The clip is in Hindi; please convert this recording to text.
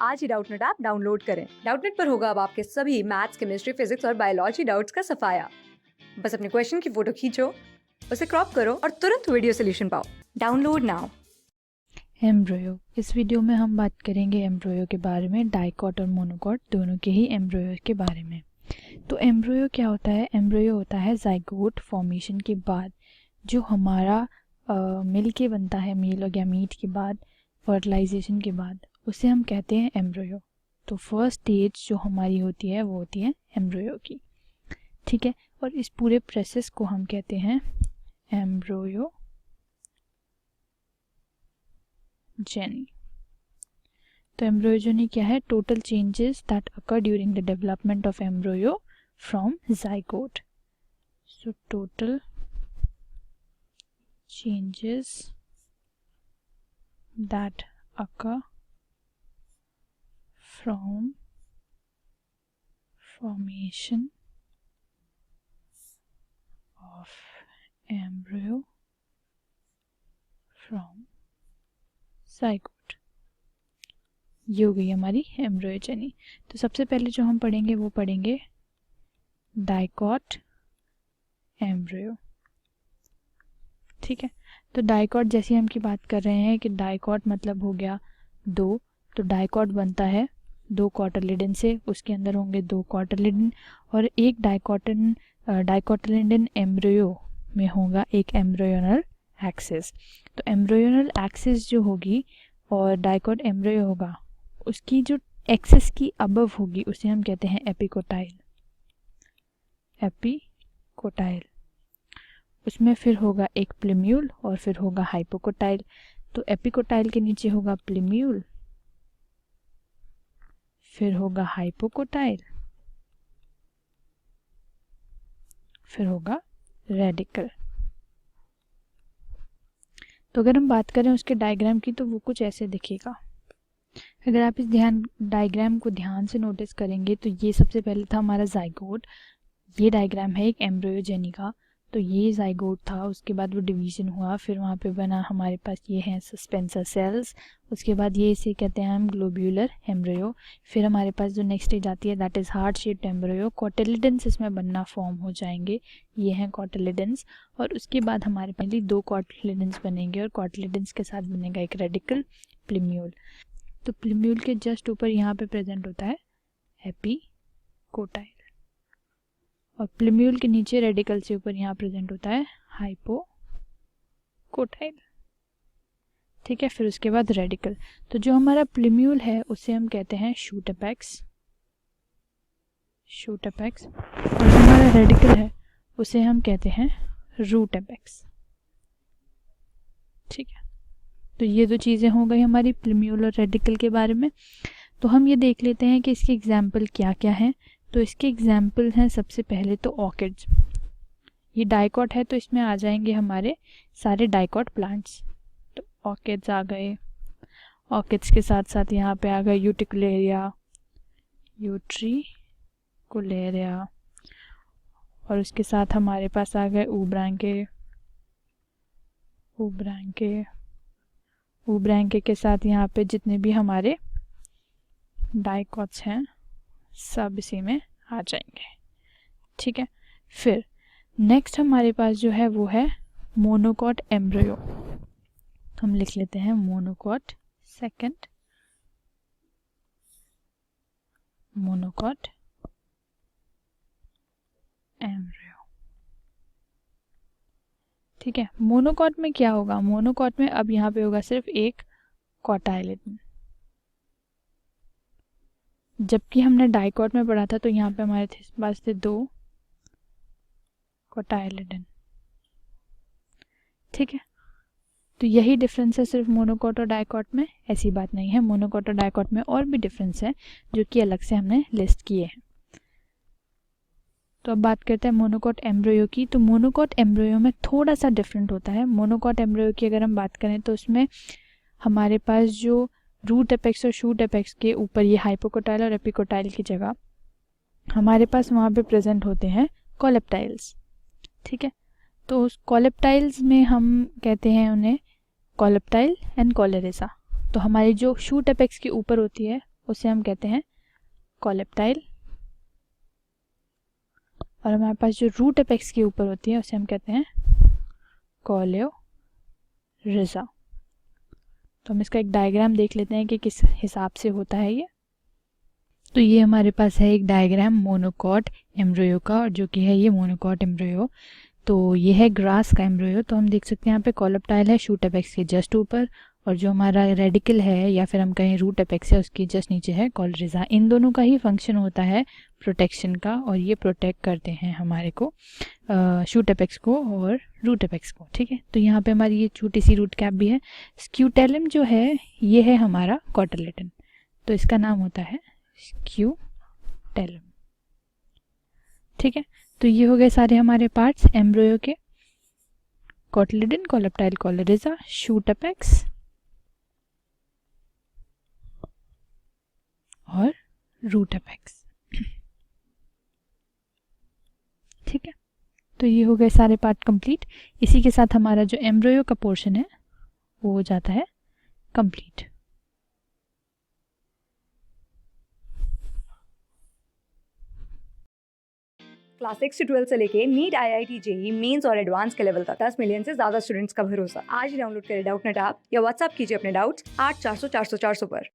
आज ही डाउटनेट ऐप डाउनलोड करें। डाउटनेट पर होगा अब आपके सभी मैथ्स, केमिस्ट्री, फिजिक्स और बायोलॉजी डाउट्स का सफाया। बस अपने क्वेश्चन की फोटो खींचो, उसे क्रॉप करो और तुरंत वीडियो सोल्यूशन पाओ। Download now. एम्ब्रियो। इस वीडियो में हम बात करेंगे एम्ब्रियो के बारे में, डाइकॉट और मोनोकॉट दोनों के ही एम्ब्रियो के बारे में। तो एम्ब्रियो क्या होता है? एम्ब्रियो होता है जाइगोट फॉर्मेशन के बाद जो हमारा मिल के बनता है, मेल और गैमीट के बाद, फर्टिलाइजेशन के बाद, उसे हम कहते हैं एम्ब्रियो। तो फर्स्ट स्टेज जो हमारी होती है वो होती है एम्ब्रियो की, ठीक है। और इस पूरे प्रोसेस को हम कहते हैं एम्ब्रियो जेनी। तो एम्ब्रियोजेनी क्या है? Total changes that occur during the development of embryo from zygote. So total changes that occur from formation of embryo from zygote। ये हो गई हमारी एम्ब्रियोजेनी। तो सबसे पहले जो हम पढ़ेंगे वो पढ़ेंगे डाइकॉट एम्ब्रियो, ठीक है। तो डाइकॉट जैसी हम की बात कर रहे हैं कि डाइकॉट मतलब हो गया दो। तो डाइकॉट बनता है दो कॉटलिडन से, उसके अंदर होंगे दो कॉटलिडन और एक डाइकोटिलिडन एम्ब्रियो में होगा एक एम्ब्रियोनल एक्सिस। तो एम्ब्रियोनल एक्सिस जो होगी और डाइकॉट एम्ब्रियो होगा, उसकी जो एक्सिस की अबव होगी उसे हम कहते हैं एपिकोटाइल। एपिकोटाइल उसमें फिर होगा एक प्लेम्यूल और फिर होगा हाइपोकोटाइल। तो एपिकोटाइल के नीचे होगा प्लेम्यूल, फिर होगा हाइपोकोटाइल, फिर होगा रेडिकल। तो अगर हम बात करें उसके डायग्राम की तो वो कुछ ऐसे दिखेगा। अगर आप इस डायग्राम को ध्यान से नोटिस करेंगे तो ये सबसे पहले था हमारा जाइगोट। ये डायग्राम है एक एम्ब्रियोजेनी का। तो ये जाइगोट था, उसके बाद वो डिवीजन हुआ, फिर वहाँ पे बना हमारे पास ये हैं सस्पेंसर सेल्स। उसके बाद ये इसे कहते हैं हम ग्लोब्यूलर एम्ब्रियो। फिर हमारे पास जो नेक्स्ट स्टेज आती है that is heart shaped embryo. Cotyledons इसमें बनना फॉर्म हो जाएंगे, ये हैं कॉटिलिडन्स। और उसके बाद हमारे पास दो कॉटिलिडन्स बनेंगे और कॉटिलिडन्स के साथ बनेगा एक रेडिकल प्लेम्यूल। तो प्लेम्यूल के जस्ट ऊपर यहाँ पे प्रेजेंट होता है एपिकोटाइल और प्लेम्यूल के नीचे रेडिकल से ऊपर यहाँ प्रेजेंट होता है हाइपोकोटाइल, ठीक है। फिर उसके बाद रेडिकल। तो जो हमारा प्लेम्यूल है उसे हम कहते हैं शूट अपेक्स। और जो हमारा रेडिकल है उसे हम कहते हैं रूट अपेक्स, ठीक है। तो ये दो चीज़ें हो गई हमारी प्लेम्यूल और रेडिकल के बारे में। तो हम ये देख लेते हैं कि इसके एग्जाम्पल क्या क्या हैं। तो इसके एग्जाम्पल हैं सबसे पहले तो ऑर्किड्स। ये डाइकॉट है तो इसमें आ जाएंगे हमारे सारे डाइकॉट प्लांट्स। तो ऑर्किड्स आ गए। ऑर्किड्स के साथ साथ यहाँ पे आ गए यूट्रिकुलेरिया और उसके साथ हमारे पास आ गए ऊब्रैंके के साथ यहाँ पे जितने भी हमारे डाइकॉट्स हैं सब इसी में आ जाएंगे, ठीक है। फिर नेक्स्ट हमारे पास जो है वो है मोनोकॉट एम्ब्रियो। हम लिख लेते हैं मोनोकॉट सेकंड, मोनोकॉट एम्ब्रियो, ठीक है। मोनोकॉट में क्या होगा? मोनोकॉट में अब यहाँ पे होगा सिर्फ एक कॉटाइलिडन, जबकि हमने डाइकॉट में पढ़ा था तो यहाँ पे हमारे पास थे दो कॉटाइलिडन, ठीक है। तो यही डिफरेंस है सिर्फ मोनोकॉट और डाइकॉट में, ऐसी बात नहीं है। मोनोकॉट और डाइकॉट में और भी डिफरेंस है जो कि अलग से हमने लिस्ट किए हैं। तो अब बात करते हैं मोनोकॉट एम्ब्रियो की। तो मोनोकॉट एम्ब्रियो में थोड़ा सा डिफरेंट होता है। मोनोकॉट एम्ब्रियो की अगर हम बात करें तो उसमें हमारे पास जो रूट अपेक्स और शूट अपेक्स के ऊपर ये हाइपोकोटाइल और एपिकोटाइल की जगह हमारे पास वहाँ पे प्रेजेंट होते हैं कॉलेप्टाइल्स, ठीक है। तो उस कॉलेप्टाइल्स में हम कहते हैं उन्हें कॉलेप्टाइल एंड कॉलेरेसा। तो हमारी जो शूट अपेक्स के ऊपर होती है उसे हम कहते हैं कॉलेप्टाइल, और हमारे पास जो रूट अपेक्स के ऊपर होती है उसे हम कहते हैं कोलेओरिजा। तो हम इसका एक डायग्राम देख लेते हैं कि किस हिसाब से होता है ये। तो ये हमारे पास है एक डायग्राम मोनोकॉट एम्ब्रियो का, और जो कि है ये मोनोकॉट एम्ब्रियो। तो ये है ग्रास का एम्ब्रियो। तो हम देख सकते हैं यहाँ पे कॉलेप्टाइल है शूट अपेक्स के जस्ट ऊपर, और जो हमारा रेडिकल है या फिर हम कहें रूट अपेक्स है उसके जस्ट नीचे है कोलेरिजा। इन दोनों का ही फंक्शन होता है प्रोटेक्शन का, और ये प्रोटेक्ट करते हैं हमारे को शूट अपेक्स को और रूट अपेक्स को। ठीक है, तो यहाँ पे हमारी ये छोटी सी रूट कैप भी है। स्क्यूटेलम जो है ये है हमारा कॉटिलेडन, तो इसका नाम होता है स्क्यूटेलम। ठीक है, तो ये हो गए सारे हमारे पार्ट्स एम्ब्रियो के, कॉटिलेडन, कॉलेप्टाइल, कोलेरिजा, शूट अपेक्स और रूट अपेक्स। ठीक है, तो ये हो गए सारे पार्ट कंप्लीट। इसी के साथ हमारा जो एम्ब्रियो का पोर्शन है वो हो जाता है कंप्लीट। क्लास 6 से 12 से लेके नीट, IIT, JEE मेंस और एडवांस के लेवल तक 10 मिलियन से ज्यादा स्टूडेंट्स का भरोसा। आज ही डाउनलोड करें डाउटनेट ऐप या व्हाट्सएप कीजिए अपने डाउट्स 8400 400 400 पर।